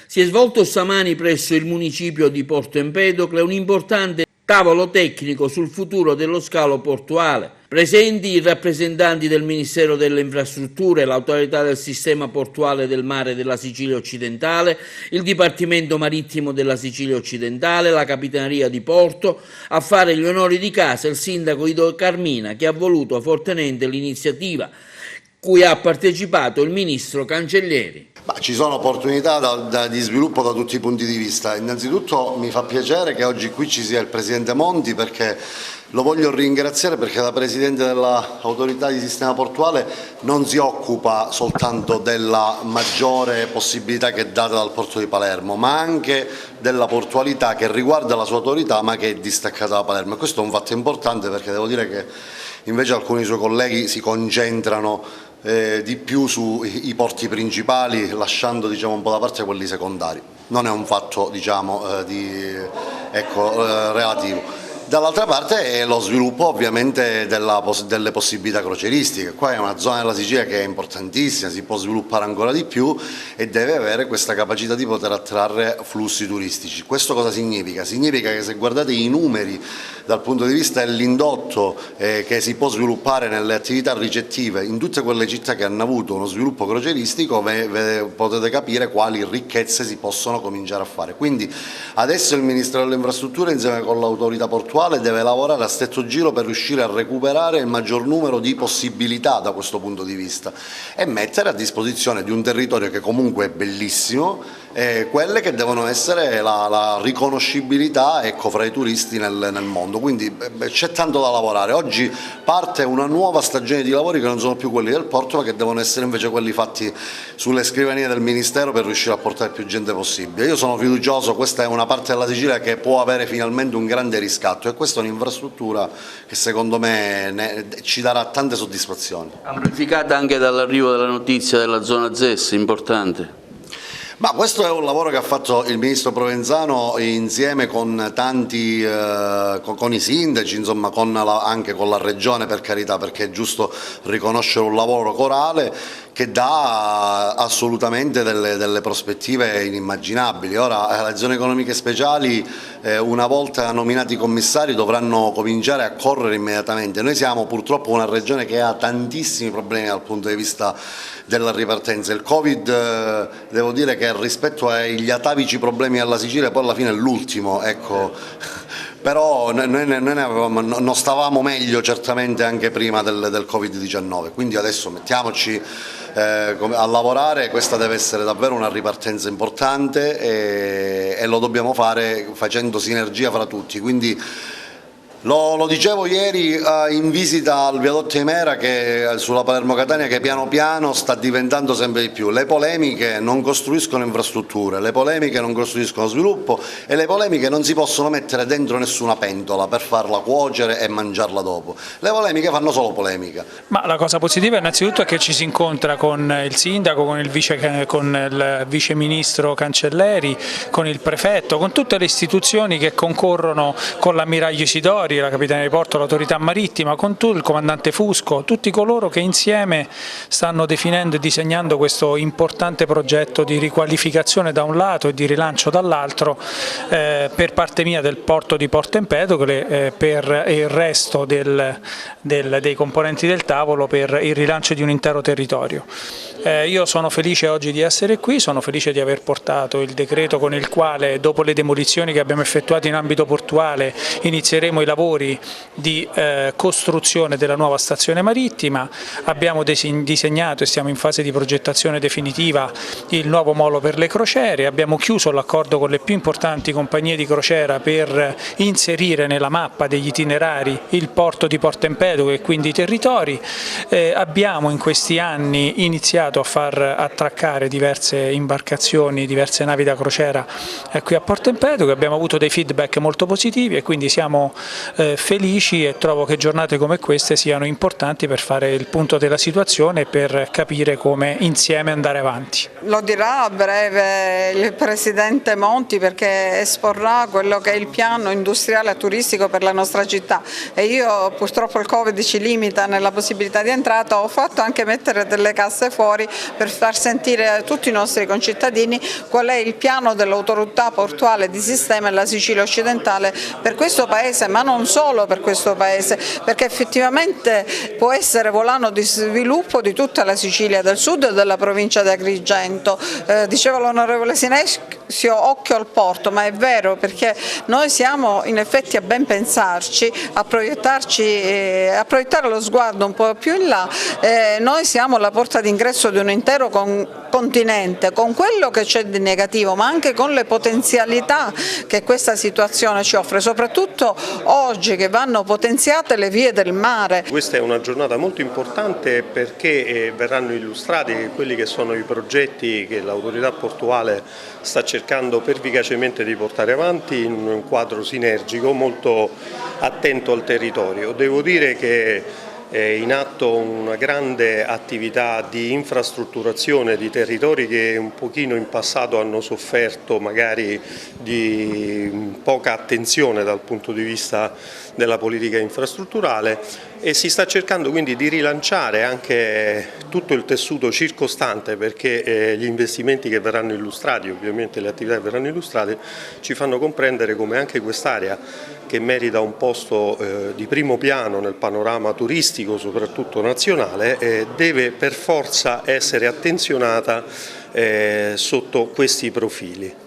Si è svolto stamani presso il municipio di Porto Empedocle un importante tavolo tecnico sul futuro dello scalo portuale. Presenti i rappresentanti del Ministero delle Infrastrutture, l'Autorità del Sistema Portuale del Mare della Sicilia Occidentale, il Dipartimento Marittimo della Sicilia Occidentale, la Capitaneria di Porto. A fare gli onori di casa il sindaco Ido Carmina, che ha voluto fortemente l'iniziativa, cui ha partecipato il ministro Cancellieri. Ci sono opportunità di sviluppo da tutti i punti di vista. Innanzitutto mi fa piacere che oggi qui ci sia il Presidente Monti, perché lo voglio ringraziare, perché da Presidente dell'Autorità di Sistema Portuale non si occupa soltanto della maggiore possibilità che è data dal Porto di Palermo, ma anche della portualità che riguarda la sua autorità ma che è distaccata da Palermo. E questo è un fatto importante, perché devo dire che invece alcuni suoi colleghi si concentrano di più sui porti principali, lasciando un po' da parte quelli secondari. Non è un fatto relativo. Dall'altra parte è lo sviluppo ovviamente delle possibilità crocieristiche. Qua è una zona della Sicilia che è importantissima, si può sviluppare ancora di più e deve avere questa capacità di poter attrarre flussi turistici. Questo cosa significa? Significa che se guardate i numeri dal punto di vista dell'indotto che si può sviluppare nelle attività ricettive in tutte quelle città che hanno avuto uno sviluppo crocieristico, potete capire quali ricchezze si possono cominciare a fare. Quindi adesso il Ministero delle Infrastrutture insieme con l'autorità portuale deve lavorare a stretto giro per riuscire a recuperare il maggior numero di possibilità da questo punto di vista e mettere a disposizione di un territorio che comunque è bellissimo quelle che devono essere la riconoscibilità fra i turisti nel mondo. Quindi c'è tanto da lavorare. Oggi parte una nuova stagione di lavori che non sono più quelli del porto, ma che devono essere invece quelli fatti sulle scrivanie del Ministero per riuscire a portare più gente possibile. Io sono fiducioso, questa è una parte della Sicilia che può avere finalmente un grande riscatto e questa è un'infrastruttura che secondo me ci darà tante soddisfazioni. Amplificata anche dall'arrivo della notizia della zona ZES, importante. Ma questo è un lavoro che ha fatto il ministro Provenzano insieme con tanti, con i sindaci, insomma, anche con la regione, per carità, perché è giusto riconoscere un lavoro corale che dà assolutamente delle prospettive inimmaginabili. Ora le zone economiche speciali, una volta nominati i commissari, dovranno cominciare a correre immediatamente. Noi siamo purtroppo una regione che ha tantissimi problemi dal punto di vista della ripartenza. Il Covid, devo dire che rispetto agli atavici problemi alla Sicilia poi alla fine è l'ultimo, ecco. Però noi non stavamo meglio certamente anche prima del Covid-19, quindi adesso mettiamoci a lavorare. Questa deve essere davvero una ripartenza importante e lo dobbiamo fare facendo sinergia fra tutti. Quindi lo dicevo ieri in visita al viadotto Imera sulla Palermo-Catania, che piano piano sta diventando sempre di più. Le polemiche non costruiscono infrastrutture, le polemiche non costruiscono sviluppo e le polemiche non si possono mettere dentro nessuna pentola per farla cuocere e mangiarla dopo. Le polemiche fanno solo polemica. Ma la cosa positiva innanzitutto è che ci si incontra con il sindaco, con il vice ministro Cancellieri, con il prefetto, con tutte le istituzioni che concorrono, con l'ammiraglio Isidori, la Capitaneria di Porto, l'autorità marittima, con il comandante Fusco, tutti coloro che insieme stanno definendo e disegnando questo importante progetto di riqualificazione da un lato e di rilancio dall'altro per parte mia del porto di Porto Empedocle, per il resto dei componenti del tavolo, per il rilancio di un intero territorio. Io sono felice oggi di essere qui, sono felice di aver portato il decreto con il quale, dopo le demolizioni che abbiamo effettuato in ambito portuale, inizieremo i lavori di costruzione della nuova stazione marittima. Abbiamo disegnato e siamo in fase di progettazione definitiva il nuovo molo per le crociere, abbiamo chiuso l'accordo con le più importanti compagnie di crociera per inserire nella mappa degli itinerari il porto di Porto Empedocle e quindi i territori. Abbiamo in questi anni iniziato a far attraccare diverse imbarcazioni, diverse navi da crociera qui a Porto Empedocle, abbiamo avuto dei feedback molto positivi e quindi siamo felici e trovo che giornate come queste siano importanti per fare il punto della situazione e per capire come insieme andare avanti. Lo dirà a breve il Presidente Monti, perché esporrà quello che è il piano industriale e turistico per la nostra città, e io purtroppo il Covid ci limita nella possibilità di entrata, ho fatto anche mettere delle casse fuori per far sentire a tutti i nostri concittadini qual è il piano dell'autorità portuale di sistema della Sicilia occidentale per questo Paese, ma non solo per questo Paese, perché effettivamente può essere volano di sviluppo di tutta la Sicilia del Sud e della provincia di Agrigento. Diceva l'onorevole Sinesio, occhio al porto, ma è vero, perché noi siamo in effetti a ben pensarci, a proiettare lo sguardo un po' più in là, noi siamo la porta d'ingresso di un intero continente, con quello che c'è di negativo, ma anche con le potenzialità che questa situazione ci offre, soprattutto oggi che vanno potenziate le vie del mare. Questa è una giornata molto importante perché verranno illustrati quelli che sono i progetti che l'autorità portuale sta cercando pervicacemente di portare avanti in un quadro sinergico molto attento al territorio. Devo dire che è in atto una grande attività di infrastrutturazione di territori che un pochino in passato hanno sofferto magari di poca attenzione dal punto di vista della politica infrastrutturale, e si sta cercando quindi di rilanciare anche tutto il tessuto circostante, perché gli investimenti che verranno illustrati, ovviamente le attività che verranno illustrate, ci fanno comprendere come anche quest'area, che merita un posto di primo piano nel panorama turistico soprattutto nazionale, deve per forza essere attenzionata sotto questi profili.